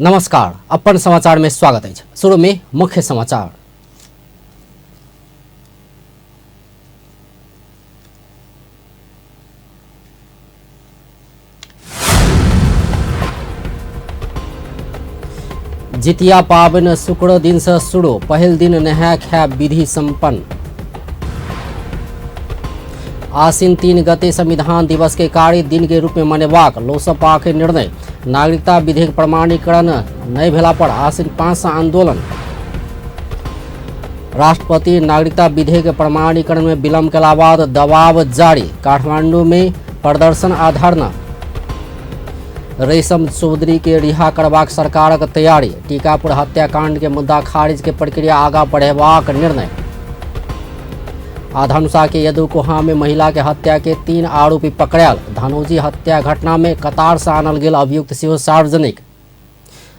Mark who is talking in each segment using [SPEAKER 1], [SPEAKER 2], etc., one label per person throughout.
[SPEAKER 1] नमस्कार, अपन समाचार में स्वागत है। शुरू में मुख्य समाचार। जितिया पावन शुक्र दिन से शुरू, पहल दिन नहाय खाय विधि संपन्न। आश्विन 3 गते संविधान दिवस के कार्य दिन के रूप में मनेबाक लोकसभा के निर्णय। नागरिकता विधेयक प्रमाणीकरण नहीं भेला पर आश्विन 5 से आंदोलन। राष्ट्रपति नागरिकता विधेयक प्रमाणीकरण में विलंब के बाद दबाव जारी, काठमांडू में प्रदर्शन आ धरना। रेशम चौधरी के रिहा करबाक सरकारक तैयारी। टीकापुर हत्याकांड के मुद्दा खारिज के प्रक्रिया आगा बढ़ेबाक निर्णय। धनुषा के यदुकोहा में महिला के हत्या के 3 आरोपी पकड़ायल। धनौजी हत्या घटना में कतार से आनल गेल अभियुक्त सेहो सार्वजनिक।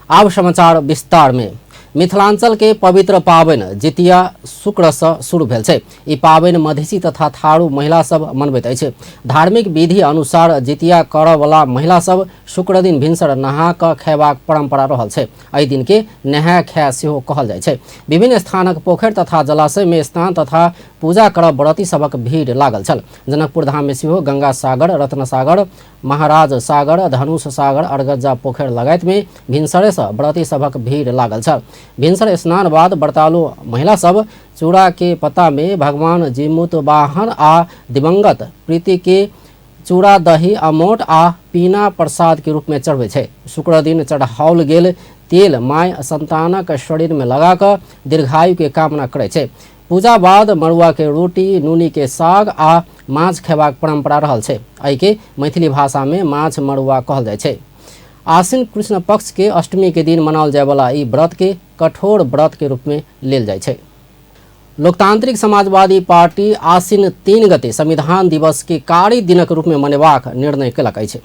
[SPEAKER 1] अब समाचार विस्तार में। मिथिलांचल के पवित्र पाबनि जितिया शुक्र से शुरू भेल छै। ई पाबनि मधेसी तथा थारू महिला सब मनबैत अछि। धार्मिक विधि अनुसार जितिया करय वाला महिला सब शुक्र दिन भिनसर नहा कऽ खयबाक परंपरा रहल छै। एहि दिन के नहाय खाय सेहो कहल जाइ छै। विभिन्न स्थानक पोखरि तथा जलाशय में स्नान तथा पूजा करब व्रती सबक भीड़ लागल छल। जनकपुर धाम में सेहो गंगा सागर, रत्न सागर, महाराज सागर, धनुष सागर, अरगज्जा पोखरि लगायत में भिनसरे से व्रती सबक भीड़ लागल छल। भिनसर स्नान बाद व्रतालु महिला सब चूड़ा के पत्ता में भगवान जीमूत वाहन आ दिवंगत प्रीति के चूड़ा, दही, अमोट आ पीना प्रसाद के रूप में चढ़बै छै। शुक्र दिन चढ़ाओल गेल तेल माय संतानक शरीर में लगा कऽ दीर्घायु के कामना करै छै। पूजा बाद मड़ुआ के रोटी, नूनी के साग आ माछ खेबाक परंपरा रहल छै। एहि के मैथिली भाषा में माछ मड़ुआ कहल जाइ छै। आश्विन कृष्ण पक्ष के अष्टमी के दिन मनाओल जाय वाला ई व्रत के कठोर व्रत के रूप में लेल जाइ छै। लोकतांत्रिक समाजवादी पार्टी आश्विन 3 गते संविधान दिवस के कार्य दिनक रूप में मनेबाक निर्णय कयलक अछि।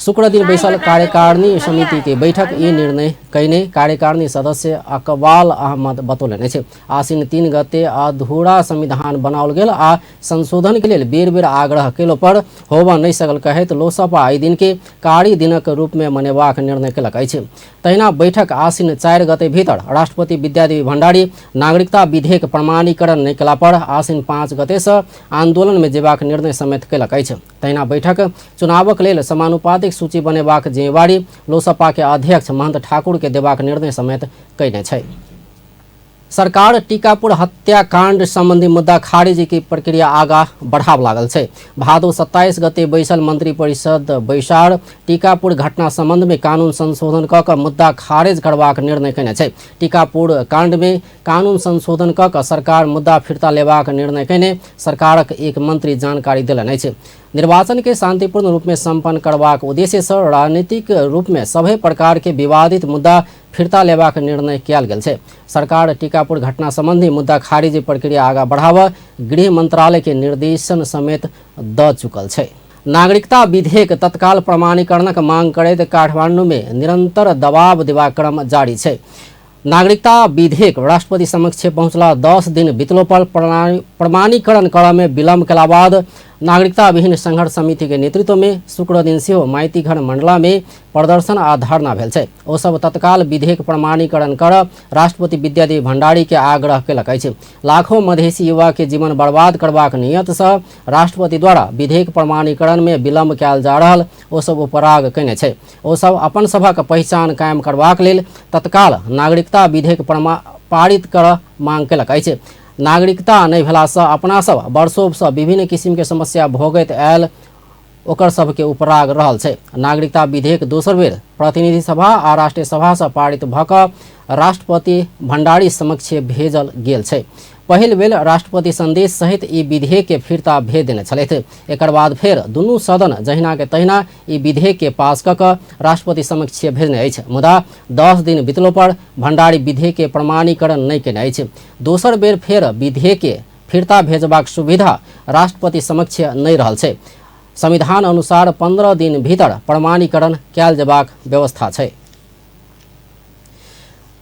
[SPEAKER 1] शुक्र दिन बैसल कार्यकारिणी समिति के बैठक ई निर्णय कयने कार्यकारिणी सदस्य अकबाल अहमद बतौलनि अछि। आश्विन 3 गते अधूरा संविधान बनाओल गेल आ संशोधन के लेल बेर बेर आग्रह केलो पर होबऽ नहि सकल कहैत लोकसभा एहि दिन के कार्य दिनक रूप में मनेबाक निर्णय कयलक अछि। तहिना बैठक आश्विन 4 गते भीतर राष्ट्रपति विद्यादेवी भंडारी नागरिकता विधेयक प्रमाणीकरण नहि कयला पर आश्विन 5 गते से आंदोलन में जेबाक निर्णय समेत कयलक अछि। तहिना बैठक चुनावक लेल समानुपातिक सूची बनेबाक जिम्मेवारी लोकसभा के अध्यक्ष महंत ठाकुर के देबाक निर्णय समेत कयने छै। सरकार टीकापुर हत्याकांड संबंधी मुद्दा खारिज की प्रक्रिया आगा बढ़ाब लागल छै। भादो 27 गते बैसल मंत्री परिषद बैसार टीकापुर घटना संबंध में कानून संशोधन कऽ कऽ मुद्दा खारिज करबाक निर्णय कयने छै। टीकापुर कांड में कानून संशोधन कऽ कऽ सरकार मुद्दा फिरता लेबाक निर्णय कयने सरकारक एक मंत्री जानकारी देलनि अछि। निर्वाचन के शांतिपूर्ण रूप में संपन्न करबाक उद्देश्य से राजनीतिक रूप में सभे प्रकार के विवादित मुद्दा फिरता लेबाक निर्णय कयल गेल छै। सरकार टीकापुर घटना संबंधी मुद्दा खारिज प्रक्रिया आगा बढ़ाबऽ गृह मंत्रालय के निर्देशन समेत द चुकल छै। नागरिकता विधेयक तत्काल प्रमाणीकरणक मांग करैत काठमांडू में निरंतर दबाव देबाक क्रम जारी छै। नागरिकता विधेयक राष्ट्रपति समक्ष पहुंचला 10 दिन बीतलो पर प्रमाणीकरण करय में विलंब केला बाद नागरिकता विहीन संघर्ष समिति के नेतृत्व में शुक्र दिन सेहो माइतीघर मंडला में प्रदर्शन आ धरना भेल छै। ओ सब तत्काल विधेयक प्रमाणीकरण करऽ राष्ट्रपति विद्यादेवी भंडारी के आग्रह केलक अछि। लाखों मधेसी युवा के जीवन बर्बाद करबाक नियत से राष्ट्रपति द्वारा विधेयक प्रमाणीकरण में विलंब कयल जा रहल ओ सब उपराग कयने छै। ओ सब अपन सभक पहचान कायम करबाक लेल तत्काल नागरिकता विधेयक पारित करऽ मांग केलक अछि। नागरिकता नहीं भेला से अपना सब वर्षों से विभिन्न किस्म के समस्या भोगैत आयल ओकर सबके उपराग रहल छै। नागरिकता विधेयक दोसर बेर प्रतिनिधि सभा आ राष्ट्रीय सभा से पारित भऽ कऽ राष्ट्रपति भंडारी समक्ष भेजल गेल छै। पहिल बेर राष्ट्रपति संदेश सहित ई विधेयक के फिरता भेज देने छलथि। एकर बाद फेर दुनू सदन जहिना के तहिना ई विधेयक के पास कऽ कऽ राष्ट्रपति समक्ष भेजने अछि। मुदा 10 दिन बीतलो पर भंडारी विधेयक के प्रमाणीकरण नहीं केने अछि। दोसर बेर फेर विधेयक के फिरता भेजबाक सुविधा राष्ट्रपति समक्ष नहीं रहल छै। संविधान अनुसार 15 दिन भीतर प्रमाणीकरण कयल जेबाक व्यवस्था छै।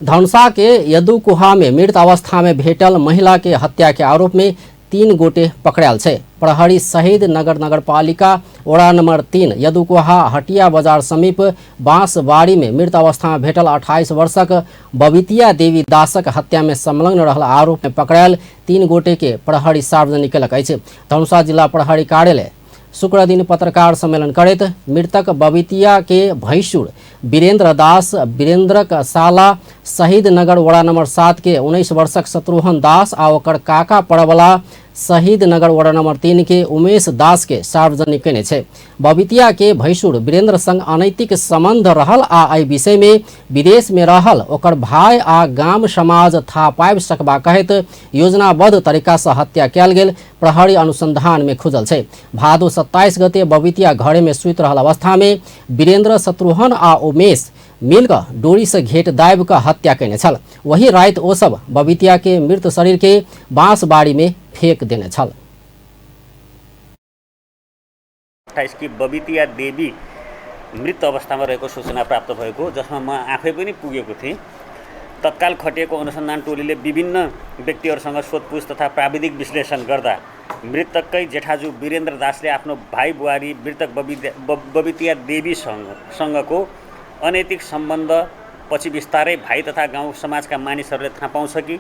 [SPEAKER 1] धनुषा के यदुकुहा में मृत अवस्था में भेटल महिला के हत्या के आरोप में तीन गोटे पकड़ायल छै। प्रहरी शहीद नगर नगरपालिका वड़ा नंबर 3 यदुकोहा हटिया बाजार समीप बांसबाड़ी में मृत अवस्था में भेटल 28 वर्षक बबितिया देवी दासक हत्या में संलग्न रहल आरोप में पकड़ायल तीन गोटे के प्रहरी सार्वजनिक केलक अछि। धनुषा जिला प्रहरी कार्यालय शुक्र दिन पत्रकार सम्मेलन करैत मृतक बबितिया के भैंसुर वीरेंद्र दास वीरेंद्रक साला शहीद नगर वड़ा नंबर 7 के 19 वर्षक शत्रुघ्न दास आ ओकर काका पड़वला शहीद नगर वड़ा नंबर 3 के उमेश दास के सार्वजनिक केने छै। बबितिया के भैंसुर वीरेंद्र संग अनैतिक संबंध रहल आ एहि विषय में विदेश में रहल ओकर भाई आ गाम समाज था पाबि सकबा कहैत योजनाबद्ध तरीका से हत्या कयल गेल प्रहरी अनुसंधान में खुजल छै। भादो 27 गते बबितिया घरे में सुति रहल अवस्था में वीरेंद्र शत्रुघ्न आ उमेश मिलकर डोरी से घेट दाबि कऽ हत्या केने छल। वही रात ओ सब बबितिया के मृत शरीर के बांसबाड़ी में फेंक देने छल।
[SPEAKER 2] 28 की बबितिया देवी मृत अवस्थामा रहेको सूचना प्राप्त भएको, जसमा म आफै पनि पुगेको थिएँ। तत्काल खटिएको अनुसन्धान टोलीले विभिन्न व्यक्तिहरूसँग सोधपुछ तथा प्राविधिक विश्लेषण गर्दा मृतककै जेठाजु वीरेंद्र दासले आफ्नो भाइ बुहारी मृतक बबितिया देवीसँगको अनैतिक सम्बन्ध पछि बिस्तारै भाइ तथा गाउँ समाजका मानिसहरूले थाहा पाउँछ कि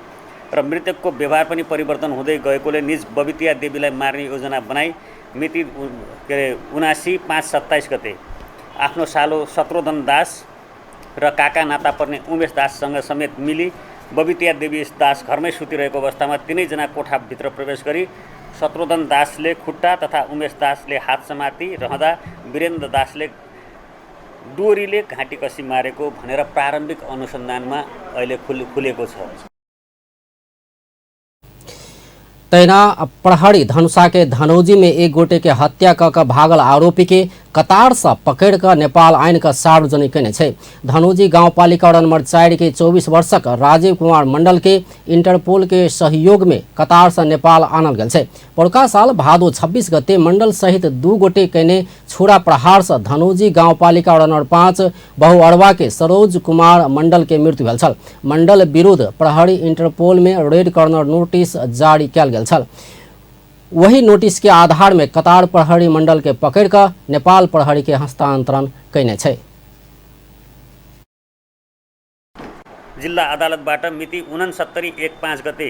[SPEAKER 2] र मृतकको व्यवहार पनि परिवर्तन हुँदै गएकोले निज बबितिया देवीलाई मार्ने योजना बनाई मिति 79/5/27 गते आफ्नो सालो शत्रुघ्न दास र काका नाता पर्ने उमेश दाससँग समेत मिली बबितिया देवी दास घरमै सुतिरहेको अवस्थामा तीनैजना कोठाभित्र प्रवेश गरी शत्रुघ्न दासले खुट्टा तथा उमेश दासले हात समाती रहँदा वीरेंद्र दासले डोरीले घाँटी कसी मारेको भनेर प्रारम्भिक अनुसन्धानमा अहिले खुलेको छ।
[SPEAKER 1] तैना प्रहरी धनुषा के धनौजी में एक गोटे के हत्या कऽ भागल आरोपी के कतार से पकड़ कर नेपाल आइन का सार्वजनिक केने छै। धनौजी गाउँपालिका वडा नंबर 4 के 24 वर्षक राजीव कुमार मंडल के इंटरपोल के सहयोग में कतार से नेपाल आनल गेल छै। पौरका साल भादो 26 गते मंडल सहित 2 गोटे केने छुरा प्रहार से धनौजी गाउँपालिका वडा नंबर 5 बहुअरवा के सरोज कुमार मंडल के मृत्यु भेल छल। मंडल विरुद्ध प्रहरी इंटरपोल में रेड कॉर्नर नोटिस जारी कयल गेल छल। वही नोटिस के आधार में कतार प्रहरी मंडल के पकड़ कर नेपाल प्रहरी के हस्तांतरण कैने छै।
[SPEAKER 2] जिल्ला अदालतबाट मिति 69/1/5 गते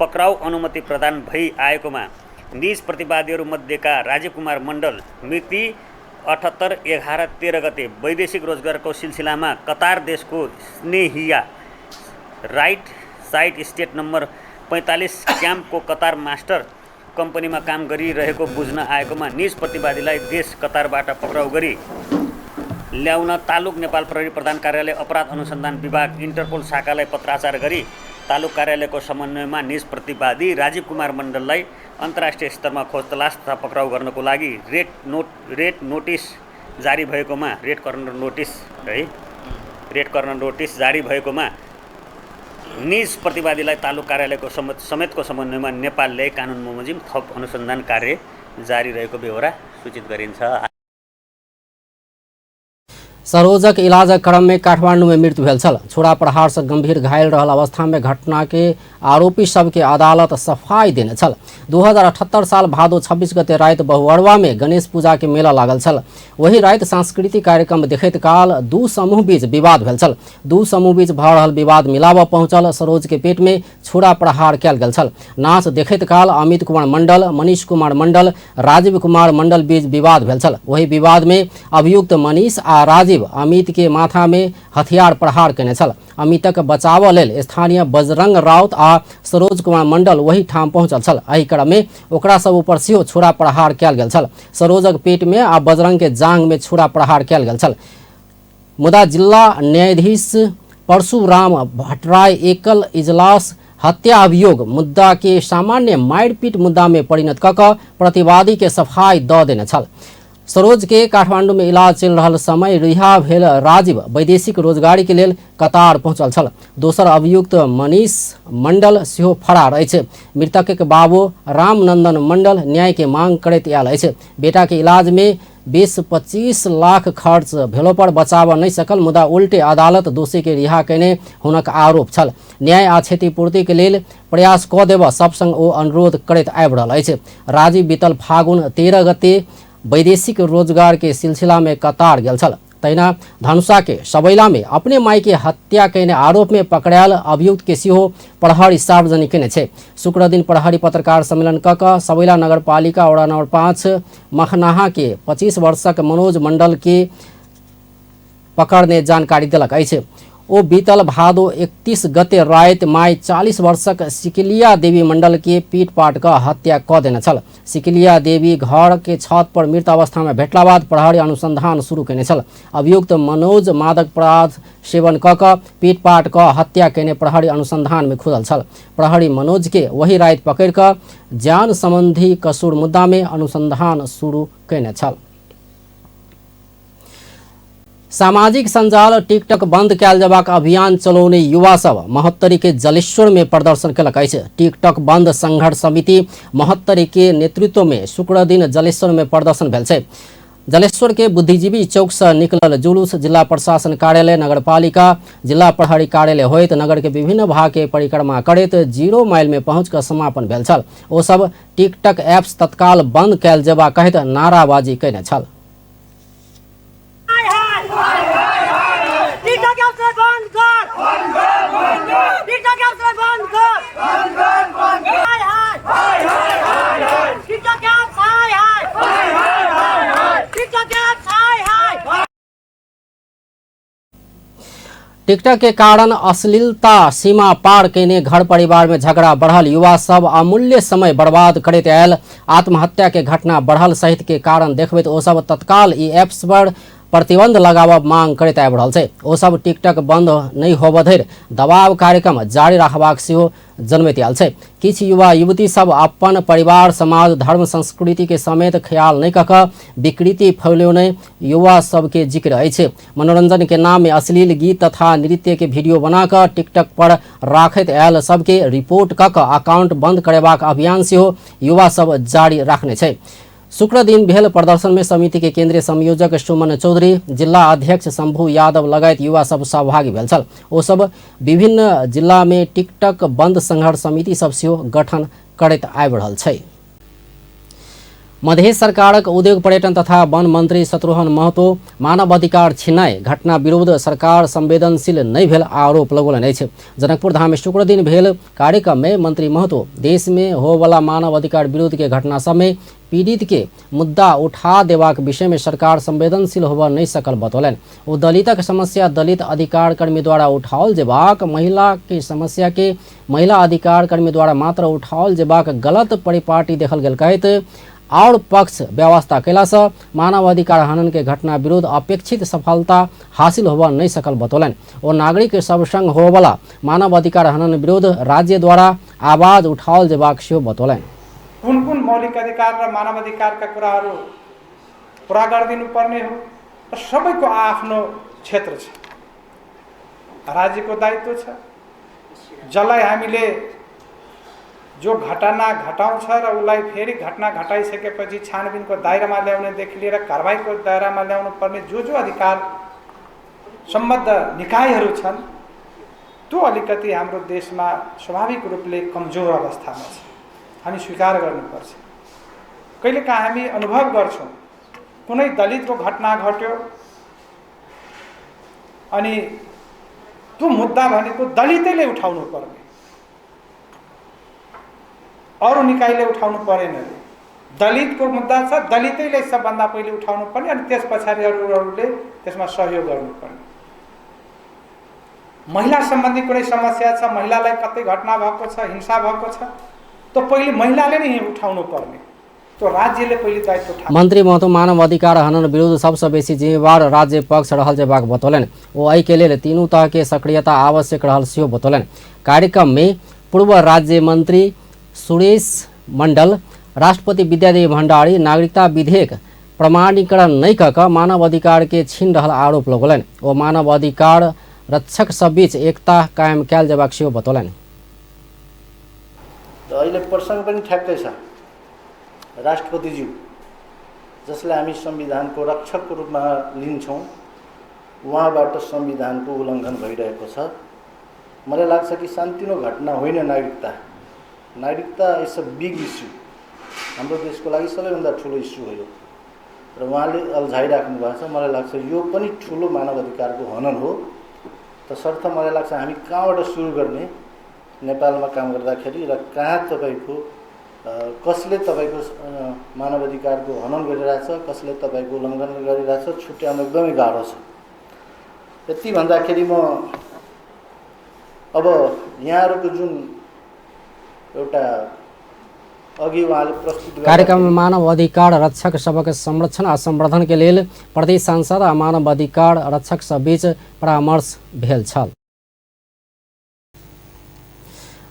[SPEAKER 2] पक्राउ अनुमति प्रदान भई आएकोमा निज प्रतिवादीहरू मध्येका राजीव कुमार मण्डल मिति 78/11/13 गते वैदेशिक रोजगारको सिलसिलामा कतार देशको स्नेहिया राइट साइड स्टेट नम्बर 45 क्याम्पको कतार मास्टर कम्पनीमा काम गरिरहेको बुझ्न आएकोमा निज प्रतिवादीलाई देश कतारबाट पक्राउ गरी ल्याउन तालुक नेपाल प्रहरी प्रधान कार्यालय अपराध अनुसन्धान विभाग इंटरपोल शाखालाई पत्राचार गरी तालुक कार्यालयको समन्वयमा निज प्रतिवादी राजीव कुमार मण्डललाई अन्तर्राष्ट्रिय स्तरमा खोज तलास तथा पक्राउ गर्नको लागि रेड नोटिस जारी भएकोमा रेड कर्नर नोटिस जारी भएकोमा निज प्रतिवादीलाई तालुक कार्यालयको समेतको समन्वयमा नेपाल ल्याई कानुन बमोजिम थप अनुसन्धान कार्य जारी रहेको बेहोरा सूचित गरिन्छ।
[SPEAKER 1] सरोजक इलाज क्रम में काठमांडू में मृत्यु भेल छल। छुरा प्रहार से गंभीर घायल रहल अवस्था में घटना के आरोपी सब के अदालत सफाई देने छल। 2078 साल भादो 26 गते रात बहुअरवा में गणेश पूजा के मेला लागल छल। वही रात सांस्कृतिक कार्यक्रम देखैत काल दू समूह बीच विवाद भेल छल। दू समूह बीच भ रहल विवाद मिलाबऽ पहुंचल सरोज के पेट में छुरा प्रहार कयल गेल छल। नाच देखैत काल अमित कुमार मंडल मनीष कुमार मंडल राजीव कुमार मंडल बीच विवाद भेल छल। वही विवाद में अभियुक्त मनीष आ राजीव अमित के माथा में हथियार प्रहार केने छल। अमितक बचाव लेल स्थानीय बजरंग राउत आ सरोज कुमार मंडल वही ठाम पहुंचल छल। एहि क्रम में ओकरा सब ऊपर सेहो छुरा प्रहार कयल गेल छल। सरोजक पेट में आ बजरंग के जांग में छुरा प्रहार कयल गेल छल। मुदा जिला न्यायाधीश परशुराम भट्टराय एकल इजलास हत्या अभियोग मुद्दा के सामान्य मारपीट मुद्दा में परिणत कऽ प्रतिवादी के सफाई दऽ देने छल। सरोज के काठमांडू में इलाज चल रहा समय रिहा भेल राजीव वैदेशिक रोजगारी के लेल कतार पहुंचल छल। दोसर अभियुक्त मनीष मंडल सेहो फरार अछि। मृतक के बाबू रामनंदन मंडल न्याय के मांग करैत आयल अछि। बेटा के इलाज में 20-25 लाख खर्च भेलो पर बचाव नहीं सकल, मुदा उल्टे अदालत दोषी के रिहा केने हुनक आरोप छल। न्याय आ क्षतिपूर्ति के लेल प्रयास क देब सब संग ओ अनुरोध करैत आबि रहल अछि। राजीव बीतल फागुन 13 गते वैदेशिक रोजगार के सिलसिला में कतार गेल छल। तहिना धनुषा के सबैला में अपने माई के हत्या केने आरोप में पकड़ायल अभियुक्त के सेहो प्रहरी सार्वजनिक केने छे। शुक्र दिन प्रहरी पत्रकार सम्मेलन क क सबैला नगरपालिका वडा नंबर 5 मखनाहा के 25 वर्षक मनोज मंडल के पकड़ने जानकारी देलक अछि। ओ बीतल भादो 31 गते रात माई 40 वर्षक सिकिलिया देवी मंडल के पीट पाट का हत्या क देने छल। सिकिलिया देवी घर के छत पर मृत अवस्था में भेटला बाद प्रहरी अनुसंधान शुरू केने छल। अभियुक्त मनोज मादक पदार्थ सेवन क क पीट पाट क हत्या केने प्रहरी अनुसंधान में खुदल छल। प्रहरी मनोज के वही रात पकड़ क जान संबंधी कसूर मुद्दा में अनुसंधान शुरू केने छल। सामाजिक संजाल टिकटक बंद कैल जबाक अभियान चलौने युवा सब महोत्तरी के जलेश्वर में प्रदर्शन कलक अछि। टिकटक बंद संघर्ष समिति महोत्तरी के नेतृत्व में शुक्र दिन जलेश्वर में प्रदर्शन भेल छै। जलेश्वर के बुद्धिजीवी चौक से निकलल जुलूस जिला प्रशासन कार्यालय, नगरपालिका, जिला प्रहरी कार्यालय होइत नगर के विभिन्न भाग के परिक्रमा करैत 0 माइल में पहुंच कर समापन भेल छल। ओ सब टिकटक एप्स तत्काल बंद कैल जबा कहैत नाराबाजी कयने छल। टिकटक के कारण अश्लीलता सीमा पार केने घर परिवार में झगड़ा बढ़ल, युवा सब अमूल्य समय बर्बाद करैत आयल, आत्महत्या के घटना बढ़ल सहित के कारण देखबैत ओ सब तत्काल ई एप्स पर प्रतिबंध लगाबब मांग करैत आबि रहल छै। ओ सब टिकटक बंद नहीं होबऽ धरि दबाव कार्यक्रम जारी रखबाक सेहो जनमैत आयल छै। किछु युवा युवती सब अपन परिवार, समाज, धर्म, संस्कृति के समेत ख्याल नहीं कऽ विकृति फैलौने युवा सब के जिक्र अछि। मनोरंजन के नाम में अश्लील गीत तथा नृत्य के वीडियो बनाकर टिकटक पर राखैत आयल सबके रिपोर्ट कऽ अकाउंट बंद करेबाक अभियान सेहो युवा सब जारी रखने छै। शुक्र दिन भेल प्रदर्शन में समिति के केंद्रीय संयोजक सुमन चौधरी, जिला अध्यक्ष शंभू यादव लगायत युवा सब सहभागी भेल छल। ओ सब विभिन्न जिला में टिकटक बंद संघर्ष समिति सब सेहो गठन करैत आबि रहल छै। मध्य सरकारक उद्योग पर्यटन तथा वन मंत्री शत्रुघ्न महतो मानव अधिकार छिनाय घटना विरुद्ध सरकार संवेदनशील नहीं भेल आरोप लगौलनि अछि। जनकपुर धाम में शुक्र दिन भेल कार्यक्रम में मंत्री महतो देश में होवला मानव अधिकार विरोध के घटना सब में पीड़ित के मुद्दा उठा देबाक विषय में सरकार संवेदनशील होबऽ नहीं सकल बतौलनि। ओ दलितक समस्या दलित अधिकार कर्मी द्वारा उठाओल जेबाक, महिला के समस्या के महिला अधिकार कर्मी द्वारा मात्र उठाओल जेबाक गलत परिपाटी देखल गेल कहैत और पक्ष व्यवस्था कैला से मानव अधिकार हनन के घटना विरुद्ध अपेक्षित सफलता हासिल होबऽ नहीं सकल बतौलनि। और नागरिक सब संग होवला मानव अधिकार हनन विरुद्ध राज्य द्वारा आवाज उठाओल जेबाक सेहो बतौलनि।
[SPEAKER 3] कुन कुन मौलिक अधिकार र मानव अधिकार का कुराहरू पूरा गरिदिनु पर्ने हो र सबैको आफ्नो क्षेत्र छ, राज्यको दायित्व छ। जसलाई हामीले जो घटना घटाउँछ र उसलाई फेरि घटना घटाइसकेपछि छानबिनको दायरामा ल्याउनेदेखि लिएर कारबाहीको दायरामा ल्याउनु पर्ने जो अधिकार सम्बद्ध निकायहरू छन् त्यो अलिकति हाम्रो देशमा स्वाभाविक रूपले कमजोर अवस्थामा छ। हामी स्वीकार गर्नुपर्छ। कहिलेकाहीँ हामी अनुभव गर्छौँ कुनै दलितको घटना घट्यो अनि त्यो मुद्दा भनेको दलितैले उठाउनु पर्ने, अरू निकायले उठाउनु परेन। दलितको मुद्दा छ, दलितैले सबभन्दा पहिले उठाउनु पर्ने अनि त्यस पछाडि अरूले त्यसमा सहयोग गर्नुपर्ने। महिला सम्बन्धी कुनै समस्या छ, महिलालाई कतै घटना भएको छ, हिंसा भएको छ, तो पहिले महिलाले नै उठाउनु पर्ने, तो राज्यले पहिले दायित्व उठाउनु।
[SPEAKER 1] मंत्री महतो मानव अधिकार हनन विरुद्ध सबसे बेसी जिम्मेवार राज्य पक्ष रहल जेबाक बतौलनि। ओ एहि के लेल तीनू तरह के सक्रियता आवश्यक रहल सेहो बतौलनि। कार्यक्रम में पूर्व राज्य मंत्री सुरेश मंडल, राष्ट्रपति विद्यादेवी भंडारी नागरिकता विधेयक प्रमाणीकरण नहीं कऽ मानव अधिकार के छीन रहल आरोप लगौलनि। ओ मानव अधिकार रक्षक सब बीच एकता कायम कैल जेबाक सेहो बतौलनि।
[SPEAKER 4] अहिले प्रसङ्ग पनि ठ्याक्कै छ। राष्ट्रपतिज्यू जसलाई हामी संविधानको रक्षकको रूपमा लिन्छौँ उहाँबाट संविधानको उल्लङ्घन भइरहेको छ। मलाई लाग्छ कि सानोतिनो घटना होइन नागरिकता इज अ बिग इस्यु, हाम्रो देशको लागि सबैभन्दा ठुलो इस्यु हो यो र उहाँले अल्झाइराख्नु भएको छ। मलाई लाग्छ यो पनि ठुलो मानव अधिकारको हनन हो। तसर्थ मलाई लाग्छ हामी कहाँबाट सुरु गर्ने, नेपालमा काम गर्दाखेरि र कहाँ तपाईँको कसले तपाईँको मानव अधिकारको हनन गरिरहेछ, कसले तपाईँको उल्लङ्घन गरिरहेछ छुट्याउन एकदमै गाह्रो छ। यति भन्दाखेरि म अब यहाँहरूको जुन एउटा अघि उहाँले प्रस्तुत
[SPEAKER 1] कार्यक्रम में मानव अधिकार रक्षक सबक संरक्षण आ संवर्धन के लेल प्रदेश सांसद आ मानव अधिकार रक्षक सब बीच परामर्श भेल छल।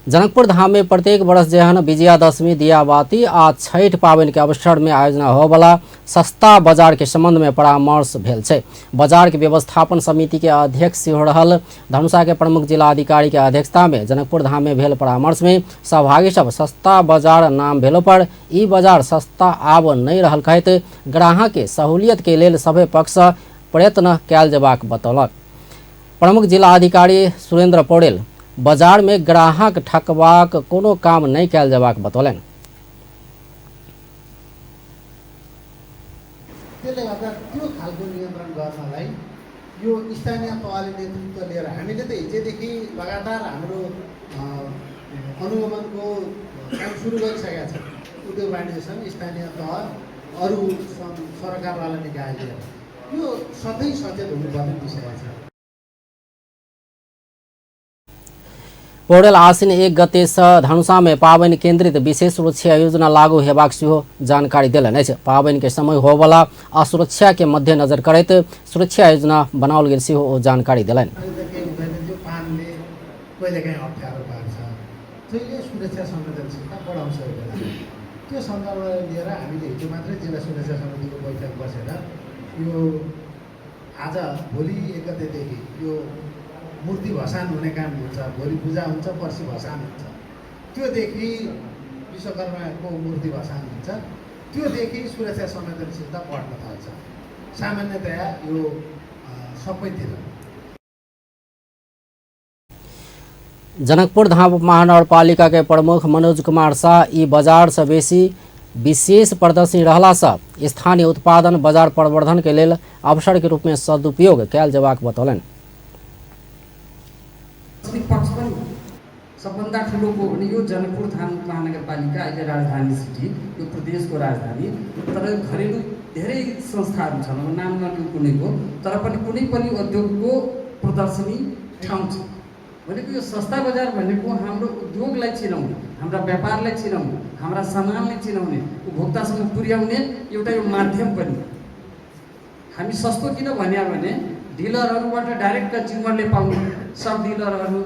[SPEAKER 1] जनकपुर धाम में प्रत्येक वर्ष जेहन विजयादशमी दियाबाती आ छठ पावनि के अवसर में आयोजना होवला सस्ता बाजार के संबंध में परामर्श भेल छै। बाजार के व्यवस्थापन समिति के अध्यक्ष हो रहल धनुषा के प्रमुख जिला अधिकारी के अध्यक्षता में जनकपुर धाम में भेल परामर्श में सहभागी सब सस्ता बाजार नाम भेलो पर ई बाजार सस्ता आब नहीं रहल कहत ग्राहक के सहूलियत के लेल सभे पक्ष प्रयत्न कयल जेबाक बतौलक। प्रमुख जिला अधिकारी सुरेंद्र पौडेल बाजार में ग्राहक ठकबाक कोनो काम नहीं कयल जेबाक बतौलनि।
[SPEAKER 5] त्यसले गर्दा त्यो खालको नियन्त्रण गर्नलाई यो स्थानीय तहले नेतृत्व लिएर हामीले त हिजोदेखि लगातार हाम्रो अनुगमनको काम सुरु गरिसकेका छौँ। उद्योग वाणिज्य सङ्घ, स्थानीय तह, अरू सरकारवाला निकाय लिएर यो सधैँ सचेत हुनुपर्ने विषय छ।
[SPEAKER 1] पौडेल आसिन 1 गते धनुषा में पावनि केंद्रित विशेष सुरक्षा योजना लागू हेबाक सेहो जानकारी देलनि अछि। पावनि के समय होवला असुरक्षा के मध्यनजर करैत सुरक्षा योजना बनाओल गेल सेहो ओ जानकारी देलनि।
[SPEAKER 5] सुरक्षा संवेदनशीलता बढाउँछ त्यो सन्दर्भलाई लिएर हामीले हिजो मात्रै जिल्ला सुरक्षा समितिको बैठक बसेर यो आज भोलि 1 गतेदेखि यो मूर्ति भसान हुने काम हुन्छ, भोलि पूजा हुन्छ, पर्सि भसान हुन्छ, त्योदेखि विश्वकर्माको मूर्ति भसान हुन्छ, त्योदेखि सुरक्षा संवेदनशीलता बढ्न थाल्छ सामान्यतया यो सबैतिर।
[SPEAKER 1] जनकपुर धाम महानगरपालिका के प्रमुख मनोज कुमार शाह ई बाजार से बेसी विशेष प्रदर्शनी रहला से स्थानीय उत्पादन बाजार प्रवर्धन के लेल अवसर के रूप में सदुपयोग कयल जेबाक बतौलनि।
[SPEAKER 6] पक्ष पनि सबभन्दा ठुलो को भने यो जनकपुर धाम महानगरपालिका अहिले राजधानी सिटी, यो प्रदेशको राजधानी, तर घरेलु धेरै संस्थाहरू छन्, नाम नलिनु कुनैको, तर पनि कुनै पनि उद्योगको प्रदर्शनी ठाउँ छ भनेको यो सस्ता बजार भनेको हाम्रो उद्योगलाई चिनाउने, हाम्रा व्यापारलाई चिनाउने, हाम्रा सामानलाई चिनाउने, उपभोक्तासम्म पुर्याउने एउटा यो माध्यम पनि। हामी सस्तो किन भन्या भने डिलरहरूबाट डाइरेक्ट कन्ज्युमरले पाउने, सब डिलरहरू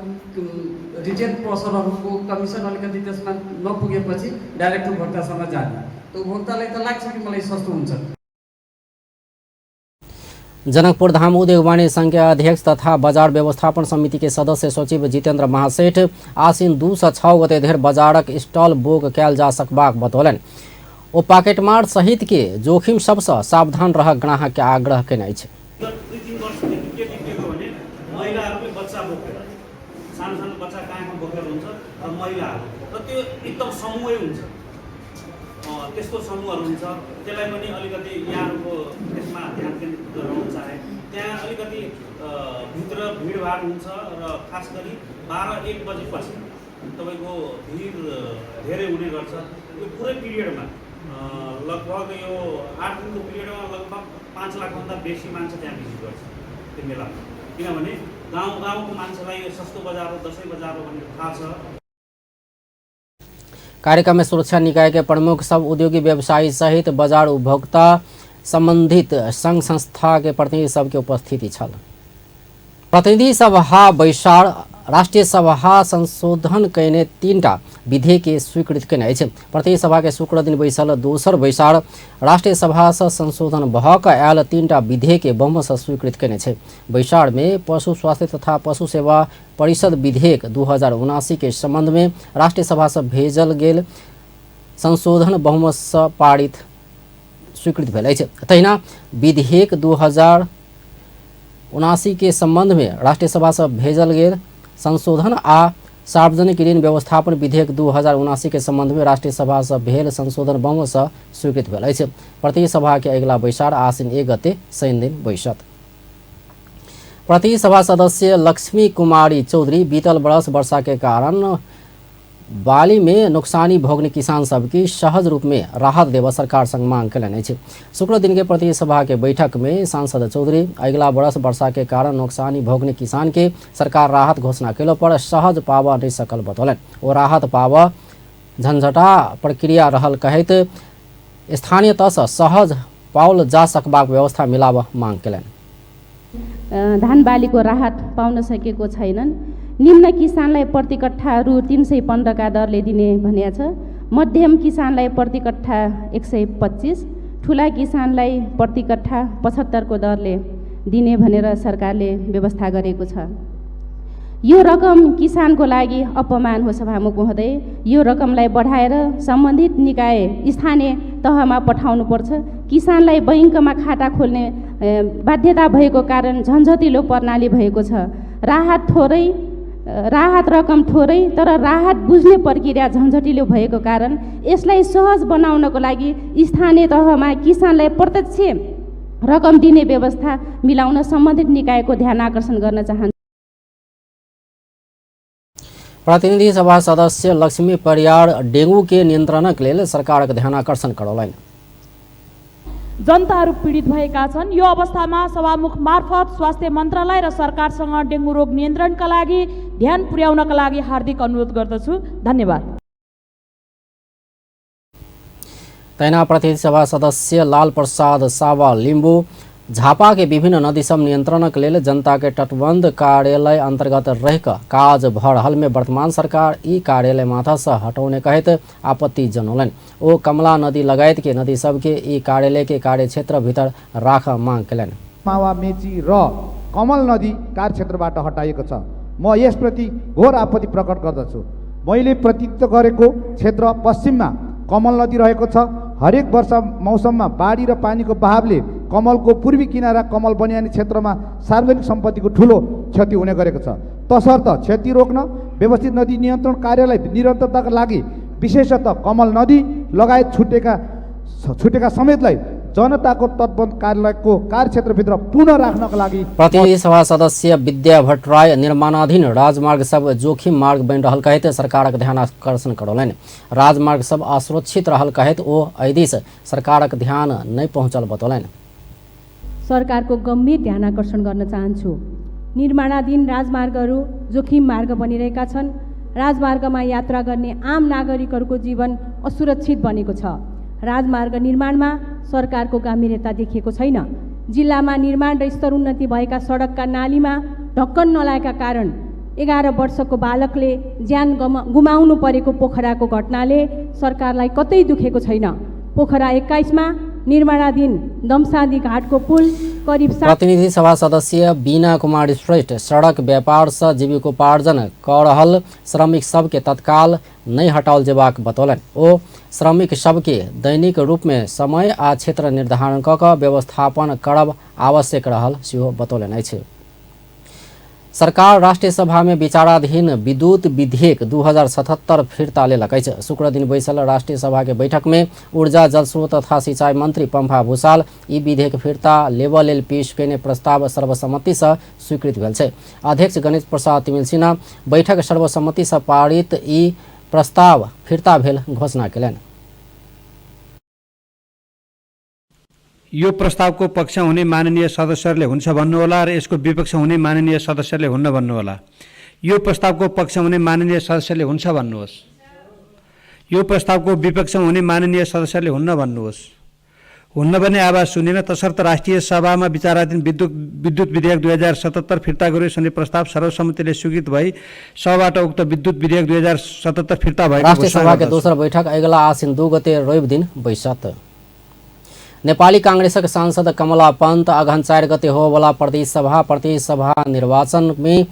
[SPEAKER 6] रिटेल पसलहरूको कमिसन अलिकति त्यसमा नपुगेपछि डाइरेक्ट उपभोक्तासँग जाने, त उपभोक्तालाई त लाग्छ कि मलाई सस्तो हुन्छ।
[SPEAKER 1] जनकपुर धाम उद्योग वाणिज्य संघ के अध्यक्ष तथा बाजार व्यवस्थापन समिति के सदस्य सचिव जितेंद्र महासेठ आसिन 2 से 6 गते धरि बाजारक स्टॉल बुक कयल जा सकबाक बतौलनि। ओ पॉकेटमार सहित के जोखिम सबसे सावधान रह ग्राहक के आग्रह केने अछि।
[SPEAKER 2] महिलाहरूले बच्चा बोकेर, सानो सानो बच्चा कहाँको बोकेर हुन्छ र महिलाहरू र त्यो एकदम समूहै हुन्छ, त्यस्तो समूहहरू हुन्छ। त्यसलाई पनि अलिकति यहाँहरूको त्यसमा ध्यान केन्द्रित गराउनु चाहे। त्यहाँ अलिकति भित्र भिडभाड हुन्छ र खास गरी 12-1 बजेपछि तपाईँको भिड धेरै हुने गर्छ। यो पुरै पिरियडमा लगभग यो 8 दिनको पिरियडमा लगभग 5 लाखभन्दा बेसी मान्छे त्यहाँ भिजिट गर्छ त्यो मेलामा, किनभने गाउँ गाउँको मान्छेलाई यो सस्तो बजार हो, दसैँ बजार हो भनेर थाहा छ।
[SPEAKER 1] कार्यक्रम में सुरक्षा निकाय के प्रमुख सब उद्योगी व्यवसायी सहित बाजार उपभोक्ता संबंधित संघ संस्था के प्रतिनिधि सबके उपस्थिति छल। प्रतिनिधि सभा बैसार राष्ट्रीय सभा संशोधन कयने 3टा विधेयक के स्वीकृत केने अछि। प्रत्येक सभा के शुक्र दिन बैसल दोसर बैसार राष्ट्रीय सभा से संशोधन भऽ कऽ आयल 3टा विधेयक के बहुमत से स्वीकृत केने छै। बैसार में पशु स्वास्थ्य तथा पशु सेवा परिषद विधेयक 2079 के संबंध में राष्ट्रीय सभा से भेजल गेल संशोधन बहुमत से पारित स्वीकृति भेल अछि। तहिना विधेयक 2079 के संबंध में राष्ट्रीय सभा से भेजल गेल संशोधन आ सार्वजनिक ऋण व्यवस्थापन विधेयक 2079 के संबंध में राष्ट्रीय सभा से भेल संशोधन बहुमत से स्वीकृति भेल अछि। प्रति सभा के अगिला बैसार आश्विन 1 गते शनि दिन बैसत। प्रति सभा सदस्य लक्ष्मी कुमारी चौधरी बीतल बरस वर्षा के कारण बाली में नुकसानी भोगने किसान सबकी सहज रूप में राहत देव सरकार संग मांग कयलनि अछि। शुक्र दिन के प्रति सभा के बैठक में सांसद चौधरी अगिला बरस वर्षा के कारण नुकसानी भोगने किसान के सरकार राहत घोषणा केलो पर सहज पावा नहीं सकल बतौलन। वो राहत पावा झंझटा प्रक्रिया रहल कहैत स्थानीय तह से सहज पाओल जा सकबाक व्यवस्था मिलाव मांग कयलनि।
[SPEAKER 7] धान बालीको राहत पाउन सकेको छैनन्। निम्न किसानलाई प्रति कट्ठा रु 315 का दरले दिने भनिएको छ। मध्यम किसानलाई प्रति कट्ठा 125, ठुला किसानलाई प्रति कट्ठा 75 को दरले दिने भनेर सरकारले व्यवस्था गरेको छ। यो रकम किसानको लागि अपमान हो सभामुख महोदय। यो रकमलाई बढाएर सम्बन्धित निकाय स्थानीय तहमा पठाउनु पर्छ। किसानलाई बैंकमा खाता खोल्ने बाध्यता भएको कारण झन्झटिलो प्रणाली भएको छ। राहत रकम थोरै तर राहत बुझ्ने प्रक्रिया झन्झटिलो भएको कारण यसलाई सहज बनाउनको लागि स्थानीय तहमा किसानलाई प्रत्यक्ष रकम दिने व्यवस्था मिलाउन सम्बन्धित निकायको ध्यान आकर्षण गर्न चाहन्छु।
[SPEAKER 1] प्रतिनिधि सभा सदस्य लक्ष्मी परियार डेंगू के नियन्त्रणक लेल सरकारक ध्यान आकर्षण करौलनि।
[SPEAKER 8] जनताहरू पीडित भएका छन्। यो अवस्थामा सभामुख मार्फत स्वास्थ्य मन्त्रालय र सरकारसँग डेंगू रोग नियन्त्रणका लागि ध्यान पुर्याउनका लागि हार्दिक अनुरोध गर्दछु। धन्यवाद।
[SPEAKER 1] तैना प्रतिनिधि सभा सदस्य लाल प्रसाद सावा लिम्बू झापा के विभिन्न नदी सब नियंत्रणक लेल जनता के तटबंध कार्यालय अंतर्गत रहकर काज भ रहल में वर्तमान सरकार ई कार्यालय माथा से हटौने कहत आपत्ति जनौलनि। ओ कमला नदी लगायत के नदी सब के ई कार्यालय के कार्यक्षेत्र भीतर राख मांग कयलनि।
[SPEAKER 9] मावा मेची र कमल नदी कार्यक्षेत्रबाट हटाइएको छ। म यसप्रति घोर आपत्ति प्रकट गर्दछु। मैले प्रतिनिधित्व गरेको क्षेत्र पश्चिममा कमल नदी रहेको छ। हरेक वर्ष मौसममा बाढी र पानीको बहावले कमलको पूर्वी किनारा कमल बनियानी क्षेत्रमा सार्वजनिक सम्पत्तिको ठुलो क्षति हुने गरेको छ। तसर्थ क्षति रोक्न व्यवस्थित नदी नियन्त्रण कार्यालय निरन्तरताका लागि विशेषतः कमल नदी लगायत छुटेका समेतलाई जनताको तटबन्ध कार्यालयको कार्यक्षेत्रभित्र पुनः राख्नका लागि
[SPEAKER 1] प्रतिनिधि सभा सदस्य विद्या भट्टराई निर्माणाधीन राजमार्ग सब जोखिम मार्ग बनि रहल कहत सरकारक ध्यान आकर्षण करौलनि। राजमार्ग सब असुरक्षित रहल कहत ओ एहि दिस सरकारक ध्यान नहीं पहुँचल बतौलनि।
[SPEAKER 7] सरकारको गम्भीर ध्यान आकर्षण गर्न चाहन्छु। निर्माणाधीन राजमार्गहरू जोखिम मार्ग बनिरहेका छन्। राजमार्गमा यात्रा गर्ने आम नागरिकहरूको जीवन असुरक्षित बनेको छ। राजमार्ग निर्माणमा सरकारको गम्भीरता देखिएको छैन। जिल्लामा निर्माण र स्तरोन्नति भएका सडकका नालीमा ढक्कन नलागेका कारण 11 वर्षको बालकले ज्यान गुमाउनु परेको पोखराको घटनाले सरकारलाई कतै दुखेको छैन। पोखरा 21 मा निर्माणाधीन दमसादी घाटको पुल करिब
[SPEAKER 1] प्रतिनिधि सभा सदस्य बीना कुमारी श्रेष्ठ सड़क व्यापार से जीविकोपार्जन कर रहल श्रमिक सब के तत्काल नहीं हटाओल जेबाक बतौलनि। ओ श्रमिक सब के दैनिक रूप में समय आ क्षेत्र निर्धारण क व्यवस्थापन करब आवश्यक रहल सेहो बतौलनि अछि। सरकार राष्ट्रीय सभा में विचाराधीन विद्युत विधेयक 2077 फिर्ता लेलक अछि। शुक्र दिन बैसल राष्ट्रीय सभा के बैठक में ऊर्जा जल स्रोत तथा सिंचाई मंत्री पंफा भूषाल ई विधेयक फिर्ता लेबऽ लेल पेश केने प्रस्ताव सर्वसम्मति से स्वीकृत भेल छै। अध्यक्ष गणेश प्रसाद तिमिल सिन्हा बैठक सर्वसम्मति से पारित ई प्रस्ताव फिर्ता भेल घोषणा केलनि।
[SPEAKER 10] यो प्रस्तावको पक्ष हुने माननीय सदस्यहरूले हुन्छ भन्नुहोला र यसको विपक्ष हुने माननीय सदस्यहरूले हुन्न भन्नुहोला। यो प्रस्तावको पक्ष हुने माननीय सदस्यहरूले हुन्छ भन्नुहोस्। यो प्रस्तावको विपक्ष हुने माननीय सदस्यहरूले हुन्न भन्नुहोस्। हुन्न भन्ने आवाज सुनिन। तसर्थ राष्ट्रिय सभामा विचाराधीन विद्युत विधेयक 2077 फिर्ता गरियोस् भन्ने प्रस्ताव सर्वसम्मतिले स्वीकृत भई सभाबाट उक्त विद्युत विधेयक 2077 फिर्ता भएको
[SPEAKER 1] राष्ट्रिय सभा के दोस्रो बैठक अगिला आश्विन 2 गते रवि दिन बैसत। नेपाली कांग्रेसक सांसद कमला पंत अगहन 4 गते होवाला प्रदेश सभा निर्वाचन में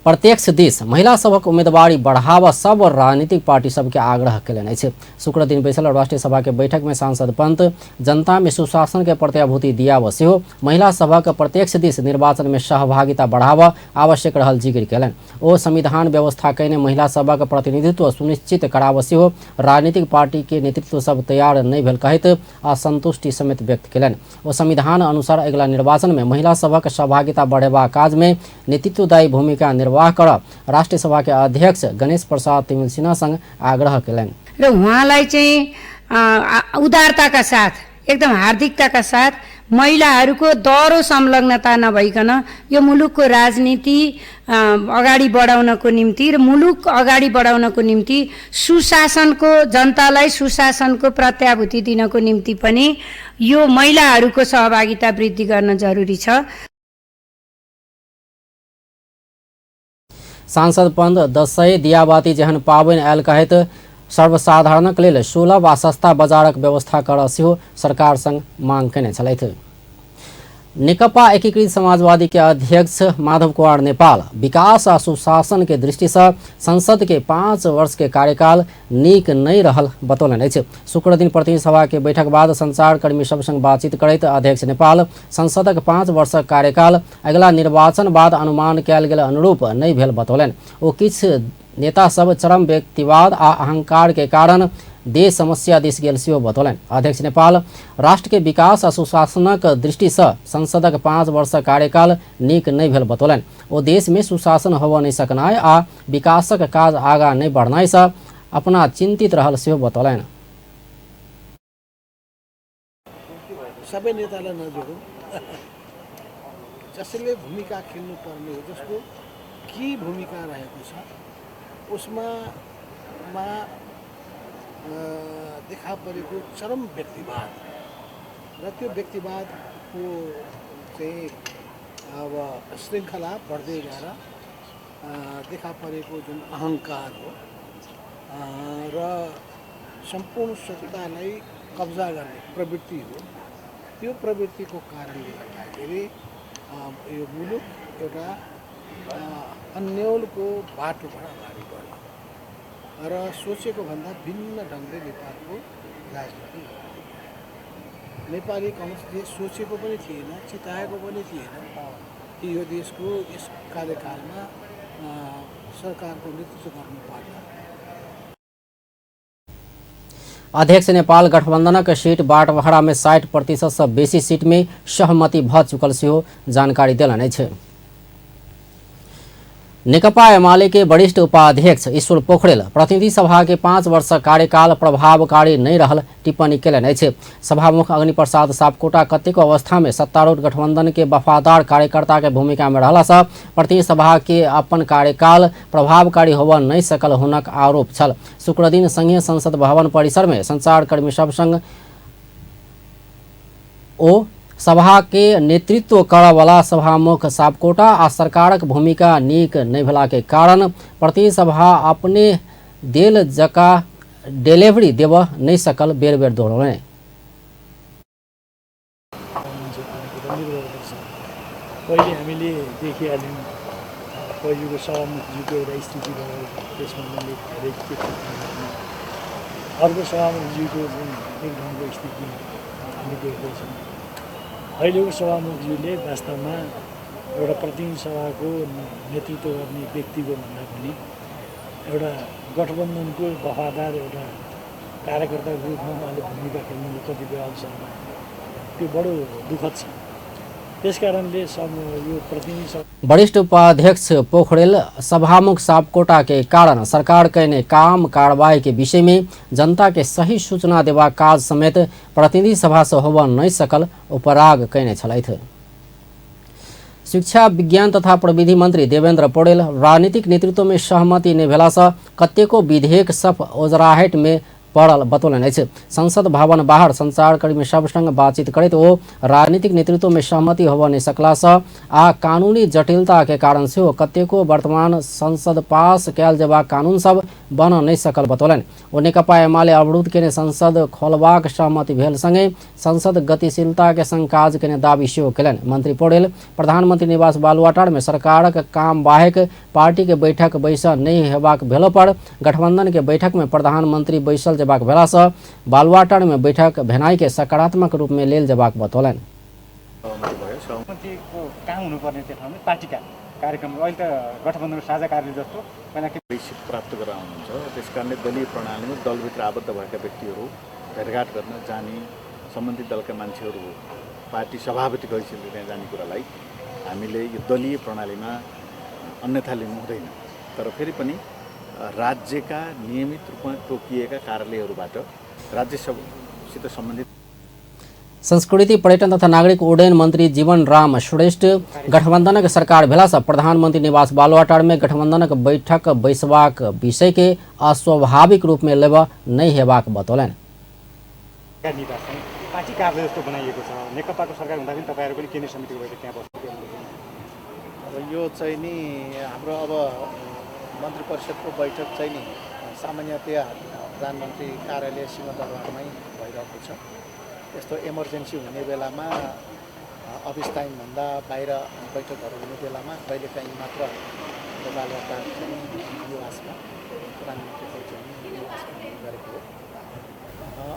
[SPEAKER 1] प्रत्यक्ष दिस महिला सभक उम्मीदवारी बढ़ावा सब राजनीतिक पार्टी सबके आग्रह कयलनि अछि। शुक्र दिन बैसल राष्ट्रीय सभा के बैठक में सांसद पंत जनता में सुशासन के प्रत्याभूति दियाव सेहो महिला सभक प्रत्यक्ष दिस निर्वाचन में सहभागिता बढ़ावा आवश्यक रहल जिक्र कयलनि। ओ संविधान व्यवस्था कयने महिला सभक प्रतिनिधित्व सुनिश्चित कराव सेहो राजनीतिक पार्टी के नेतृत्व सब तैयार नहीं भेल कहैत असंतुष्टि समेत व्यक्त कयलनि। ओ संविधान अनुसार अगिला निर्वाचन में महिला सभक सहभागिता बढ़ेबा काज में नेतृत्वदायी भूमिका निर्वाह कर राष्ट्रिय सभा के अध्यक्ष गणेश प्रसाद तिमिल सिन्हा संग आग्रह कयलनि
[SPEAKER 11] र उहाँलाई चाहिँ उदारताका साथ एकदम हार्दिकताका साथ महिलाहरूको दह्रो संलग्नता नभइकन यो मुलुकको राजनीति अगाडि बढाउनको निम्ति र मुलुक अगाडि बढाउनको निम्ति सुशासनको जनतालाई सुशासनको प्रत्याभूति दिनको निम्ति पनि यो महिलाहरूको सहभागिता वृद्धि गर्न जरुरी छ।
[SPEAKER 1] सांसद पंत दशैं दियाबाती जेहन पाबनि आयल कहैत सर्वसाधारणक लेल सुलभ आ सस्ता बाजारक व्यवस्था करऽ सेहो सरकार संग मांग केने छलथि। नेकपा एकीकृत समाजवादी के अध्यक्ष माधव कुमार नेपाल विकास आ सुशासन के दृष्टि से संसद के 5 वर्ष के कार्यकाल नीक नहीं रहल बतौलनि अछि। शुक्र दिन प्रतिनिधि सभा के बैठक बाद संचारकर्मी सब संग बातचीत करैत अध्यक्ष नेपाल संसदक 5 वर्षक कार्यकाल अगिला निर्वाचन बाद अनुमान कयल गेल अनुरूप नहीं भेल बतौलनि। ओ किछु नेता सब चरम व्यक्तिवाद आ अहंकार के कारण देश समस्या दिस गेल सेहो बतौलनि। अध्यक्ष नेपाल राष्ट्र के विकास आ सुशासनक दृष्टि से संसदक 5 वर्ष कार्यकाल नीक नहीं भेल बतौलनि। ओ देश में सुशासन होबऽ नहीं सकनाय आ विकासक काज आगा नहीं बढ़नाय से अपना चिंतित रहल सेहो बतौलनि।
[SPEAKER 12] सबै नेतालाई नजोडौँ, जसले भूमिका खेल्नु पर्ने हो जसको के भूमिका रहेको छ उसमा देखा परेको चरम व्यक्तिवाद र त्यो व्यक्तिवादको चाहिँ अब श्रृङ्खला बढ्दै गएर देखा परेको जुन अहङ्कार हो र सम्पूर्ण सत्तालाई कब्जा गर्ने प्रवृत्ति हो, त्यो प्रवृत्तिको कारणले गर्दाखेरि यो मुलुक एउटा अन्योलको बाटोबाट अगाडि बढ्यो र सोचेको भन्दा भिन्न ढङ्गले नेपालको राजनीति नेपाली कम्युनिस्टले सोचेको पनि थिएन, चिताएको पनि थिएन कि यो देशको यस कार्यकालमा सरकारको नेतृत्व गर्नुपर्ला।
[SPEAKER 1] अध्यक्ष नेपाल गठबन्धनक सीट बाँटफाँड़ा में 60% से बेसी सीट में सहमति भ चुकल सेहो जानकारी देलनि अछि। नेकपा एमाले के वरिष्ठ उपाध्यक्ष ईश्वर पोखरेल प्रतिनिधि सभा के 5 वर्ष कार्यकाल प्रभावकारी नहीं रहल टिप्पणी केलनि अछि। सभामुख अग्नि प्रसाद सापकोटा कतेको अवस्था में सत्तारूढ़ गठबंधन के वफादार कार्यकर्ता के भूमिका में रहला से प्रतिनिधि सभा के अपन कार्यकाल प्रभावकारी होबऽ नहीं सकल हुनक आरोप छल। शुक्र दिन संघीय संसद भवन परिसर में संचारकर्मी सब संग ओ सभा के नेतृत्व करऽ वाला सभामुख सापकोटा आ सरकारक भूमिका नीक नहीं भेला के कारण प्रतिनिधि सभा अपने देल जका डिलीवरी देव नहीं सकल बेर बेर दोहरौलनि।
[SPEAKER 12] पहिले हामीले देखिहाल्यौँ पहिलेको सभामुखज्यूको एउटा स्थिति भयो, त्यसमा मैले धेरै अर्को सभामुखज्यूको एक ढङ्गको स्थिति हामी देख्दैछौँ। अहिलेको सभामुखज्यूले वास्तवमा एउटा प्रतिनिधि सभाको नेतृत्व गर्ने व्यक्तिको भन्दा पनि एउटा गठबन्धनको वफादार एउटा कार्यकर्ताको रूपमा उहाँले भूमिका खेल्नु कतिपय अवसरमा त्यो बडो दुःखद छ। त्यसकारणले यो प्रतिनिधि
[SPEAKER 1] वरिष्ठ उपाध्यक्ष पोखरेल सभामुख सापकोटा के कारण सरकार के काम कार्रवाई के विषय में जनता के सही सूचना देवा काज समेत प्रतिनिधि सभा से होबऽ नहीं सकल उपराग कयने छलथि। शिक्षा विज्ञान तथा प्रविधि मंत्री देवेंद्र पौडेल राजनीतिक नेतृत्व में सहमति नहीं भेला से कतेको विधेयक सब ओजराहट में पड़ल बतौलन अछि। संसद भवन बाहर संचारकर्मी सब संग बातचीत करैत ओ राजनीतिक नेतृत्व में सहमति होबऽ नहि सकला सँ आ कानूनी जटिलता के कारण सेहो कतेको वर्तमान संसद पास कयल जेबाक कानून सब बन नहि सकल बतौलन। ओ नेकपा एमाले अवरुद्ध केने संसद खोलबाक सहमति भेल संगे संसद गतिशीलता के संग काज केने दाबी सेहो केलनि। मंत्री पौडेल प्रधानमंत्री निवास बालुआटार में सरकारक काम बाहेक पार्टी के बैठक बैसल नहीं हेबाक भेला पर गठबंधन के बैठक में प्रधानमंत्री बैसल जेबाक भेला सँ बालुआटार में बैठक भेनाइ के सकारात्मक रूप में लेल जेबाक बतौलनि।
[SPEAKER 13] कहाँ हुनुपर्ने त्यो ठाउँमा पार्टीका कार्यक्रम अहिले त गठबन्धनको साझा कार्य जस्तो पहिला
[SPEAKER 4] सिट प्राप्त गरेर आउनुहुन्छ। त्यसकारणले दलीय प्रणालीमा दलभित्र आबद्ध भएका व्यक्तिहरू भेटघाट गर्न जाने, सम्बन्धित दलका मान्छेहरू पार्टी सभापतिको हैसियतले त्यहाँ जाने कुरालाई हामीले यो दलीय प्रणालीमा अन्यथा लिनु हुँदैन। तर फेरि पनि राज्यका नियमित रूपमा तोकिएका कार्यालयहरूबाट राज्यसित सम्बन्धित
[SPEAKER 1] संस्कृति पर्यटन तथा नागरिक उड्डयन मंत्री जीवन राम श्रेष्ठ गठबंधनक सरकार भेला सँ प्रधानमंत्री निवास बालुआटार में गठबंधनक बैठक बैसबाक विषय के अस्वाभाविक रूप में लेब नहीं हेबाक बतौलनि।
[SPEAKER 13] पार्टी कार्य जस्तो बनाइएको छ। नेकपाको सरकार हुँदा पनि तपाईहरु पनि केन्द्रीय समितिको बैठक त्यहाँ बस्नु।
[SPEAKER 4] अब यो चाहिँ नि हाम्रो अब मन्त्री परिषदको बैठक चाहिँ नि सामान्यतया प्रधानमन्त्री कार्यालय सिंहदरबारमै भइरहेको छ। यस्तो इमर्जेन्सी हुने बेलामा अफिस टाइमभन्दा बाहिर बैठकहरू हुने बेलामा कहिलेकाहीँ मात्र बालुआटार चाहिँ निवासमा प्रधानमन्त्रीको चाहिँ निवासमा गरेको हो।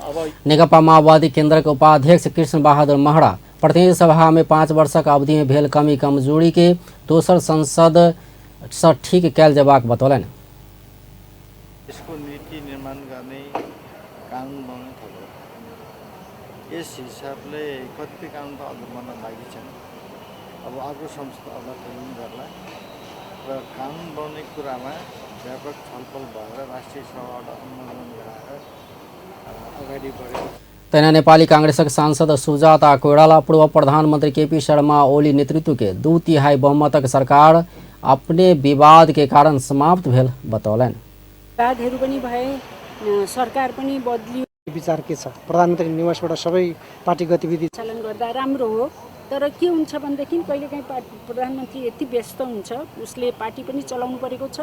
[SPEAKER 4] अब
[SPEAKER 1] नेकपा माओवादी केन्द्र के उपाध्यक्ष कृष्ण बहादुर महरा प्रतिनिधि सभा में 5 वर्षक अवधि में भेल कमी कमजोरी के दोसर संसद सँ ठीक कयल जेबाक बतौलनि।
[SPEAKER 14] यसको नीति निर्माण गर्ने कानुन बनाउन थाल्यो। यस हिसाबले कति कानुन त अझ बन्न बाँकी छन्। अब अर्को संसद अवधान गर्ला र कानुन बनाउने कुरामा व्यापक छलफल भएर राष्ट्रिय सभाबाट अनुमोदन गराएर अगाडि बढ्यो।
[SPEAKER 1] तैना नेपाली कांग्रेसक सांसद सुजाता कोइराला पूर्व प्रधानमंत्री केपी शर्मा ओली नेतृत्व के 2/3 बहुमतक सरकार अपने विवाद के कारण समाप्त भेल बतौलनि।
[SPEAKER 15] विवादहरू पनि भए, सरकार पनि बदलियो।
[SPEAKER 13] विचार के छ? प्रधानमन्त्री निवासबाट सबै पार्टी गतिविधि
[SPEAKER 15] सञ्चालन गर्दा राम्रो हो, तर के हुन्छ भनेदेखि कहिलेकाहीँ प्रधानमन्त्री यति व्यस्त हुन्छ, उसले पार्टी पनि चलाउनु परेको छ,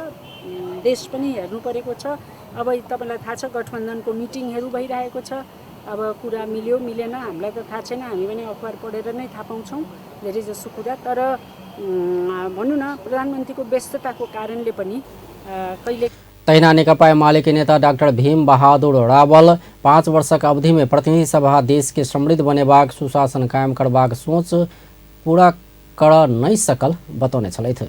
[SPEAKER 15] देश पनि हेर्नु परेको छ। अब तपाईलाई थाहा छ गठबन्धनको मिटिङहरू भइरहेको छ। अब कुरा मिल्यो मिलेन हामीलाई त थाहा छैन, हामी पनि अखबार पढेर नै थाहा पाउँछौँ धेरै जसो कुरा। तर भनौँ न प्रधानमन्त्रीको व्यस्तताको कारणले पनि कहिले
[SPEAKER 1] तैना नेकपा एमाले के नेता डॉक्टर भीम बहादुर रावल 5 वर्षक अवधि में प्रतिनिधि सभा देश के समृद्ध बनेबाक सुशासन कायम करबाक सोच पूरा कर नहीं सकल बतौने छलैथ।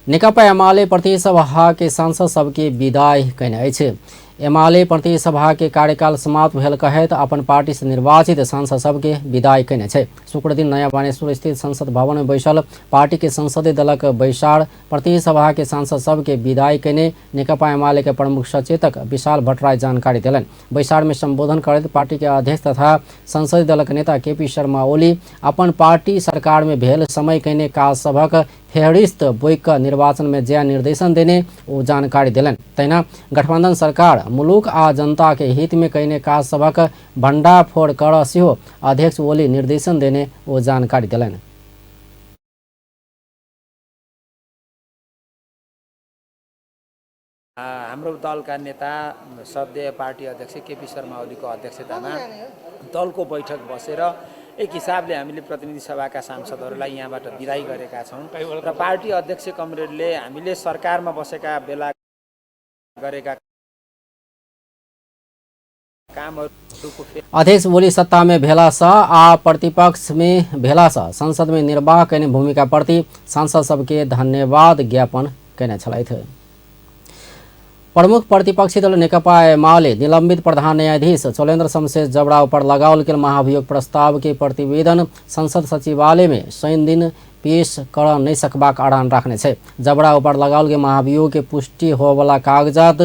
[SPEAKER 1] नेकपा एमाले प्रतिनिधि सभा के सांसद सबके विदाई कयने अछि। एमाले प्रतिनिधि सभा के कार्यकाल समाप्त भेल कहैत अपन पार्टी से निर्वाचित सांसद सबके विदाई कयने छै। शुक्र दिन नया बानेश्वर स्थित संसद भवन में बैसल पार्टी के संसदीय दलक बैसार प्रतिनिधि सभा के सांसद सबके विदाई कयने नेकपा एमाले के प्रमुख सचेतक विशाल भट्टराई जानकारी देलनि। बैसार में संबोधन करैत पार्टी के अध्यक्ष तथा संसदीय दलक नेता केपी शर्मा ओली अपन पार्टी सरकार में भेल समय कयने काज सभक फेहरिस्त बोइक निर्वाचन में जय निर्देशन देने वो जानकारी दिलन। तैना गठबंधन सरकार मुलुक आ जनता के हित में कयने काज सभक भंडाफोड़ कर सेहो अध्यक्ष ओली निर्देशन देने वो जानकारी दिलन।
[SPEAKER 16] हाम्रो दलका नेता सद्य पार्टी अध्यक्ष केपी शर्मा ओलीको अध्यक्षतामा दलको बैठक बसेर एक हिसाबले हामीले प्रतिनिधि सभाका सांसदहरूलाई यहाँबाट विदाई गरेका छौँ र पार्टी अध्यक्ष कमरेडले हामीले सरकारमा बसेका बेला गरेका
[SPEAKER 1] अध्यक्ष ओली सत्ता में भेला सा आ प्रतिपक्ष में भेला सा संसद में निर्वाह करने भूमिका प्रति सांसद सबके धन्यवाद ज्ञापन करने छलैथ। प्रमुख प्रतिपक्षी दल नेकपा एमाले निलंबित प्रधान न्यायाधीश चौलेन्द्र शमशेर जबराव पर लगाओल गेल महाभियोग प्रस्ताव के प्रतिवेदन संसद सचिवालय में शनि दिन पेश कर नहीं सकबाक अड़ान रखने छे। जबराव पर लगाओल गेल महाभियोग के पुष्टि होवला कागजात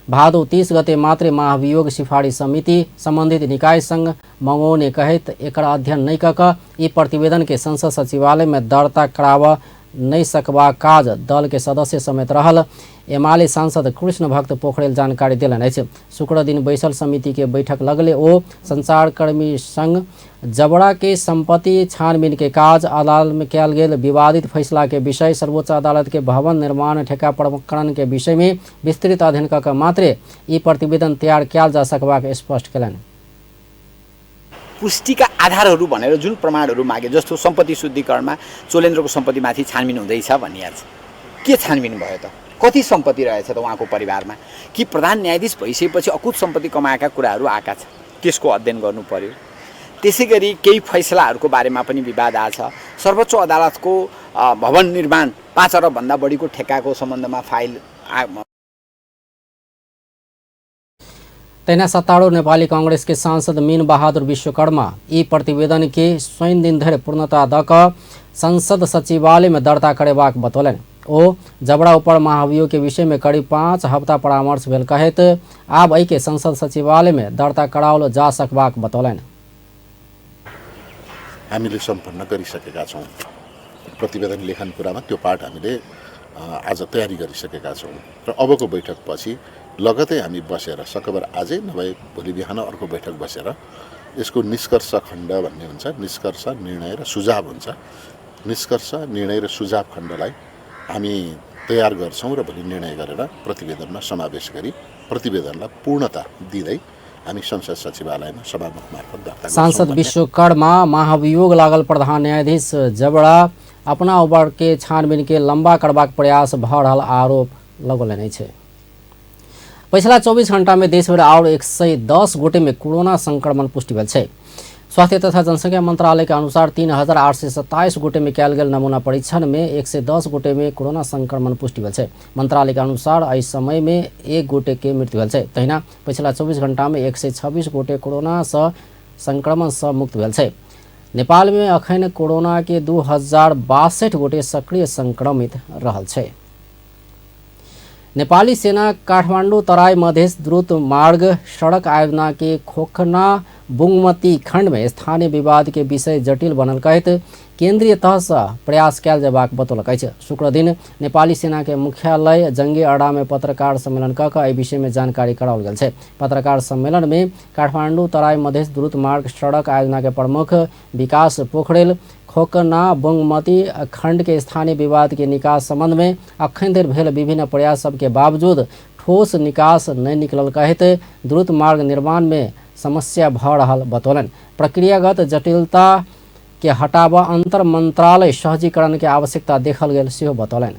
[SPEAKER 1] भादो 30 गते मात्र महाभियोग सिफारिश समिति संबंधित निकाय संग मंगोने कहत एकर अध्ययन नहीं कक ई प्रतिवेदन के संसद सचिवालय में दर्ता कराव नहीं सकबा काज दल के सदस्य समेत रहल एमाले सांसद कृष्ण भक्त पोखरेल जानकारी दिलन अछि। शुक्र दिन बैसल समिति के बैठक लगले ओ संचारकर्मी संघ जबड़ा के संपत्ति छानबीन के काज, अदालत में कयल गेल विवादित फैसला के विषय, सर्वोच्च अदालत के भवन निर्माण ठेका प्रकरण के विषय में विस्तृत अध्ययन कऽ मात्रे ई प्रतिवेदन तैयार कयल जा सकबाक स्पष्ट केलनि।
[SPEAKER 17] पुष्टिका आधारहरू भनेर जुन प्रमाणहरू मागे, जस्तो सम्पत्ति शुद्धिकरणमा चोलेन्द्रको सम्पत्तिमाथि छानबिन हुँदैछ भनिया छ, के छानबिन भयो त? कति सम्पत्ति रहेछ त उहाँको परिवारमा? कि प्रधान न्यायाधीश भइसकेपछि अकुत सम्पत्ति कमाएका कुराहरू आएका छन्, त्यसको अध्ययन गर्नु पर्यो। त्यसै गरी केही फैसलाहरूको बारेमा पनि विवाद आछ। सर्वोच्च अदालतको भवन निर्माण 5 अरबभन्दा बढीको ठेक्काको सम्बन्धमा फाइल
[SPEAKER 1] तैना सत्तारूढ़ नेपाली कांग्रेस के सांसद मीन बहादुर विश्वकर्मा ई प्रतिवेदन के स्वयं दिन धरि पूर्णता द क संसद सचिवालय में दर्ता करेबाक बतौलन। ओ जबड़ा उपर महाभियोग के विषय में करीब 5 हफ्ता परामर्श भेल कहैत आब एहि के संसद सचिवालय में दर्ता कराओल जा सकबाक बतौलन।
[SPEAKER 18] हामीले सम्पन्न गरिसकेका छौं। प्रतिवेदन लेखन कुरामा त्यो पार्ट हामीले आज तयारी गरिसकेका छौं र अबको बैठक पछि लगतै हामी बसेर सकभर आजै नभए भोलि बिहान अर्को बैठक बसेर यसको निष्कर्ष खण्ड भन्ने हुन्छ, निष्कर्ष निर्णय र सुझाव हुन्छ। निष्कर्ष निर्णय र सुझाव खण्डलाई हामी तयार गर्छौं र भोलि निर्णय गरेर प्रतिवेदनमा समावेश गरी प्रतिवेदनलाई पूर्णता दिँदै हामी संसद सचिवालयमा सभामुख मार्फत दर्ता गर्छौं।
[SPEAKER 1] सांसद विश्वकर्मा महाभियोग लागल प्रधान न्यायाधीश जबड़ा अपना ऊपर के छानबीन के लंबा करबाक प्रयास भ रहल आरोप लगौलनि छै। पिछला 24 घंटा में देश भर और 110 गोटे में कोरोना संक्रमण पुष्टि भेल छै। स्वास्थ्य तथा जनसंख्या मंत्रालय के अनुसार 3827 गोटे में कयल गेल नमूना परीक्षण में 110 गोटे में कोरोना संक्रमण पुष्टि भेल छै। मंत्रालय के अनुसार एहि समय में 1 गोटे के मृत्यु भेल छै। तहिना पिछला 24 घंटा में 126 गोटे कोरोना से संक्रमण से मुक्त भेल छै। नेपाल में अखन कोरोना के 2062 गोटे सक्रिय संक्रमित रहल छै। नेपाली सेना काठमाडौँ तराई मधेश द्रुत मार्ग सड़क आयोजना के खोखना बुंगमती खंड में स्थानीय विवाद के विषय जटिल बनल कहत केंद्रीय तह से प्रयास कयल जयबाक बतौलक अछि। शुक्र दिन नेपाली सेना के मुख्यालय जंगे अड्डा में पत्रकार सम्मेलन कऽ एहि विषय में जानकारी कराओल गेल छै। पत्रकार सम्मेलन में काठमाडौँ तराई मधेश द्रुत मार्ग सड़क आयोजना के प्रमुख विकास पोखरेल खोकना बुंगमती खंड के स्थानीय विवाद के निकास संबंध में अखन धरि भेल विभिन्न प्रयास सब के बावजूद ठोस निकास नहीं निकलल कहत द्रुत मार्ग निर्माण में समस्या भ रहल बतौलन। प्रक्रियागत जटिलता के हटावा अंतर मंत्रालय सहजीकरण के आवश्यकता देखल गेल सेहो बतौलन।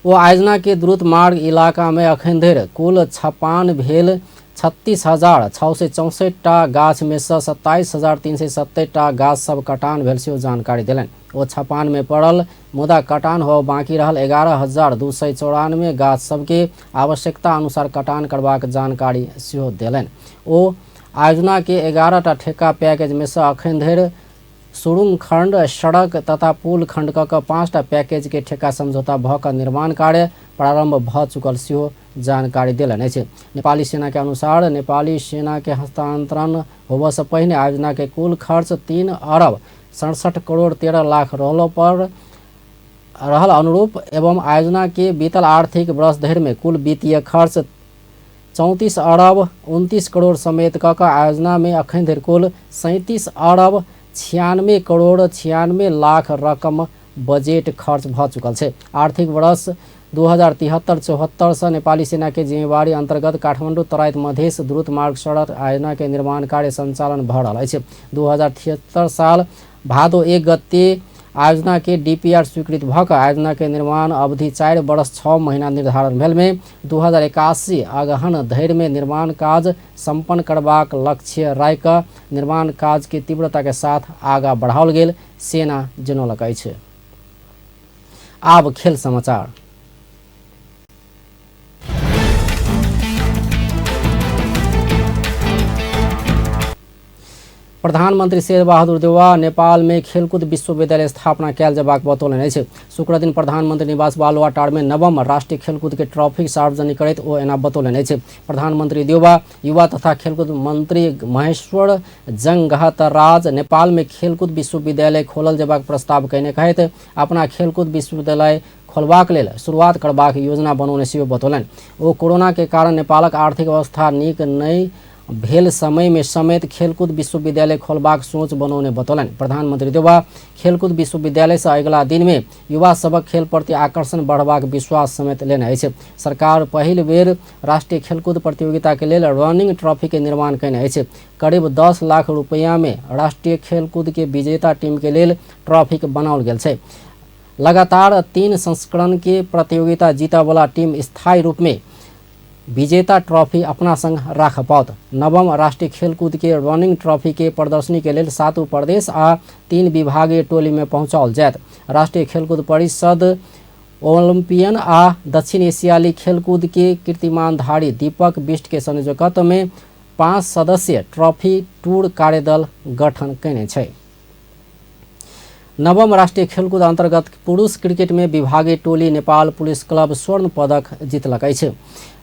[SPEAKER 1] वो आयोजना के द्रुत मार्ग इलाका में अखन धरि कुल छपान भेल 36,664 टा गाछ में से 27,370 टा गाछ सब कटान भेल सेहो जानकारी दिलन। ओ छपान में पड़ल मुदा कटान हो बाकी रहल 11,294 गाछ सबके आवश्यकता अनुसार कटान करबाक जानकारी सेहो दिलन। ओ आयोजना के 11 टा ठेका पैकेज में से अखन धरि सुरुंग खंड सड़क तथा पुल खंड क 5 टा पैकेज के ठेका समझौता भ क निर्माण कार्य प्रारंभ भ चुकल सेहो जानकारी दिलन अछि। नेपाली सेना के अनुसार नेपाली सेना के हस्तांतरण होबे से पहिने आयोजना के कुल खर्च 3 अरब 67 करोड़ 13 लाख रहल अनुरूप एवं आयोजना के बीतल आर्थिक वर्ष धरि में कुल वित्तीय खर्च 34 अरब 29 करोड़ समेत क आयोजना में अखन धरि कुल 37 अरब 96 करोड़ 96 लाख रकम बजेट खर्च भ चुकल छै। आर्थिक वर्ष 2073-74 से नेपाली सेना के जिम्मेवारी अंतर्गत काठमाडौँ तराई मधेश द्रुत मार्ग सड़क आयोजना के निर्माण कार्य संचालन भ रहल अछि। 2073 साल भादो 1 गते आयोजना के डीपीआर स्वीकृत भ क आयोजना के निर्माण अवधि 4 वर्ष 6 महीना निर्धारण भेल में 2081 अगहन धरि में निर्माण काज संपन्न करबाक लक्ष्य राखि क निर्माण काज के तीव्रता के साथ आगा बढ़ाओल गेल सेना जनौलक अछि। आब खेल समाचार। प्रधानमंत्री शेरबहादुर देउवा नेपाल में खेलकूद विश्वविद्यालय स्थापना कयल जबाक बतौलनि अछि। शुक्र दिन प्रधानमंत्री निवास बालुवाटार में नवम राष्ट्रीय खेलकूद के ट्रॉफी सार्वजनिक करैत ओ एना बतौलनि अछि। प्रधानमंत्री देउवा युवा तथा खेलकूद मंत्री महेश्वर जंगहतराज नेपाल में खेलकूद विश्वविद्यालय खोलल जबाक प्रस्ताव कयने कहैत अपना खेलकूद विश्वविद्यालय खोलबाक लेल शुरुआत करबाक योजना बनौने सेहो बतौलनि। ओ कोरोना के कारण नेपालक आर्थिक अवस्था नीक नहि भेल समय में समेत खेलकूद विश्वविद्यालय खोलबाक सोच बनौने बतौलनि। प्रधानमंत्री देउवा खेलकूद विश्वविद्यालय से अगिला दिन में युवा सबक खेल प्रति आकर्षण बढ़बाक विश्वास समेत लेने अछि। सरकार पहिल बेर राष्ट्रीय खेलकूद प्रतियोगिता के लेल रनिंग ट्रॉफी के निर्माण कयने अछि। करीब 10 लाख रुपया में राष्ट्रीय खेलकूद के विजेता टीम के लेल ट्रॉफी बनाओल गेल छै। लगातार 3 संस्करण के प्रतियोगिता जीता वाला टीम स्थायी रूप में विजेता ट्रॉफी अपना संग राख पाओत। नवम राष्ट्रीय खेलकूद के रनिंग ट्रॉफी के प्रदर्शनी के लेल 7 प्रदेश आ 3 विभागीय टोली में पहुंचाओल जायत। राष्ट्रीय खेलकूद परिषद ओलंपियन आ दक्षिण एशियाली खेलकूद के कीर्तिमानधारी दीपक बिष्ट के संयोजकत्व में 5 सदस्यीय ट्रॉफी टूर कार्यदल गठन कयने छै। नवम राष्ट्रीय खेलकूद अंतर्गत पुरुष क्रिकेट में विभागीय टोली नेपाल पुलिस क्लब स्वर्ण पदक जीतलक अछि।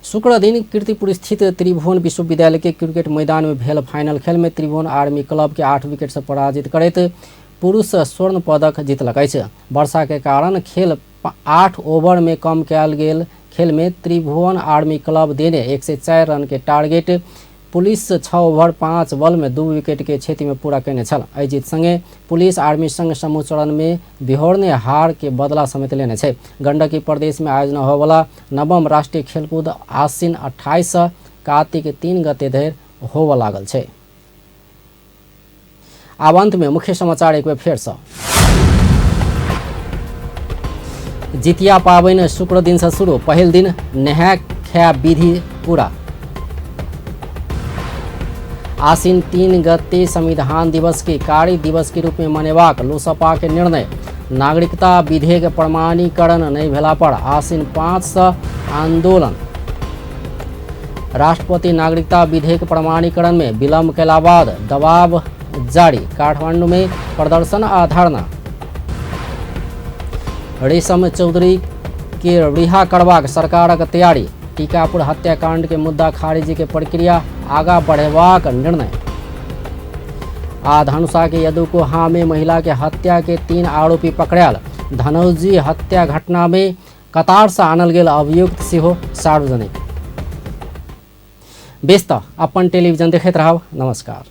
[SPEAKER 1] शुक्र दिन कीर्तिपुर स्थित त्रिभुवन विश्वविद्यालय के क्रिकेट मैदान में भेल फाइनल खेल में त्रिभुवन आर्मी क्लब के 8 विकेट से पराजित करैत पुरुष स्वर्ण पदक जीतलक अछि। वर्षा के कारण खेल 8 ओवर में कम कयल गेल खेल में त्रिभुवन आर्मी क्लब देने 104 रन के टारगेट पुलिस 6 ओवर 5 बॉल में 2 विकेट के क्षति में पूरा कयने छल। एहि जीत संगे पुलिस आर्मी संग समूह चरण में बिहोरने हार के बदला समेत लेने छै। गंडकी प्रदेश में आयोजना होवला नवम राष्ट्रीय खेलकूद आश्विन 28 कार्तिक 3 गते धरि होव लागल छै। आब अंत में मुख्य समाचार एक बेर फेर सँ। जितिया पाबनि शुक्र दिन से शुरू, पहिल दिन नहाय खाय विधि पूरा। आश्विन 3 गते संविधान दिवस के कार्य दिवस के रूप में मनेबाक लोसपा के निर्णय। नागरिकता विधेयक प्रमाणीकरण नहीं भेला पर आश्विन 5 से आंदोलन। राष्ट्रपति नागरिकता विधेयक प्रमाणीकरण में विलम्ब कैला बाद दबाव जारी, काठमांडू में प्रदर्शन आ धरना। रेशम चौधरी के रिहा करबाक सरकारक तैयारी, टीकापुर हत्याकांड के मुद्दा खारिजी के प्रक्रिया आगा बढ़ेबाक निर्णय। आ धनुषा के यदुकोहा में महिला के हत्या के 3 आरोपी पकड़ायल, धनौजी हत्या घटना में कतार से आनल गेल अभियुक्त सेहो सार्वजनिक। बेस्त अपन टेलीविजन देखैत रहब। नमस्कार।